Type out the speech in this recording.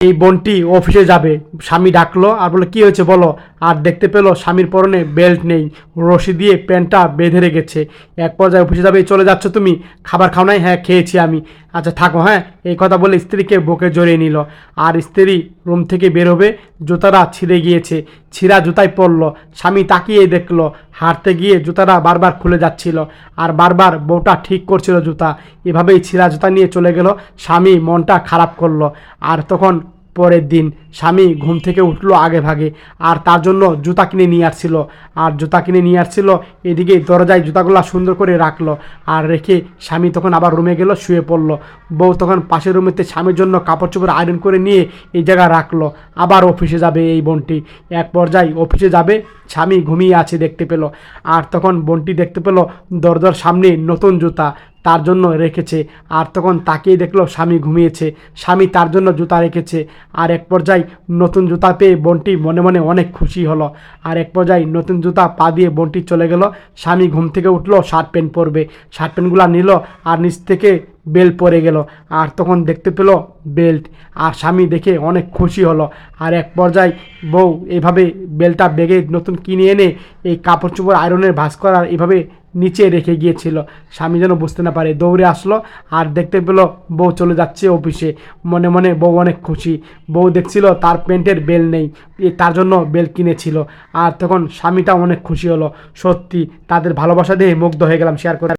এই বোনটি অফিসে যাবে, স্বামী ডাকলো আর বললো কী হয়েছে বলো। আর দেখতে পেলো স্বামীর পরনে বেল্ট নেই, রশি দিয়ে প্যান্টটা বেঁধে রেখেছে। এক পর্যায়ে অফিসে যাবে, চলে যাচ্ছ তুমি, খাবার খাও নাই? হ্যাঁ খেয়েছি আমি। আচ্ছা থাকো হ্যাঁ। এই কথা বলে স্ত্রীকে বুকে জড়িয়ে নিল। আর স্ত্রী রুম থেকে বেরোবে, জুতাটা ছিঁড়ে গিয়েছে, ছিঁড়া জুতাই পরলো। স্বামী তাকিয়ে দেখলো, হাঁটতে গিয়ে জুতাটা বারবার খুলে যাচ্ছিল আর বারবার বউটা ঠিক করছিল জুতা। এভাবেই ছিঁড়া জুতা নিয়ে চলে গেল। স্বামী মনটা খারাপ করলো। আর তখন পরের দিন স্বামী ঘুম থেকে উঠলো আগে ভাগে, আর তার জন্য জুতা কিনে নিয়ে আসছিল। আর জুতা কিনে নিয়ে আসছিল, এদিকে দরজায় জুতাগুলো সুন্দর করে রাখলো। আর রেখে স্বামী তখন আবার রুমে গেল, শুয়ে পড়লো। বউ তখন পাশের রুমেতে স্বামীর জন্য কাপড় চোপড় আয়রন করে নিয়ে এই জায়গায় রাখলো। আবার অফিসে যাবে এই বোনটি। এক পর্যায়ে অফিসে যাবে, স্বামী ঘুমিয়ে আছে দেখতে পেল। আর তখন বোনটি দেখতে পেল দরজার সামনে নতুন জুতা তার জন্য রেখেছে। আর তখন তাকিয়ে দেখলো স্বামী ঘুমিয়েছে, স্বামী তার জন্য জুতা রেখেছে। আর এক পর্যায়ে নতুন জুতা পেয়ে বোনটি মনে মনে অনেক খুশি হলো। আর এক পর্যায়ে নতুন জুতা পা দিয়ে বোনটি চলে গেল। স্বামী ঘুম থেকে উঠলো, শার্ট প্যান্ট পরবে, শার্ট প্যান্টগুলো নিল আর নিচ থেকে বেল্ট পরে গেল। আর তখন দেখতে পেলো বেল্ট, আর স্বামী দেখে অনেক খুশি হলো। আর এক পর্যায়ে বউ এইভাবে বেল্টটা ব্যাগে নতুন কিনে এনে এই কাপড় চোপড় আয়রনের ভাঁজ করার এইভাবে নিচে রেখে গিয়েছিল। স্বামী যেন বুঝতে না পারে দৌড়ে আসলো আর দেখতে পেলো বউ চলে যাচ্ছে অফিসে। মনে মনে বউ অনেক খুশি। বউ দেখছিল তার প্যান্টের বেল নেই, তার জন্য বেল কিনেছিল। আর তখন স্বামীটা অনেক খুশি হলো। সত্যি তাদের ভালোবাসা দিয়ে মুগ্ধ হয়ে গেলাম শেয়ার করে।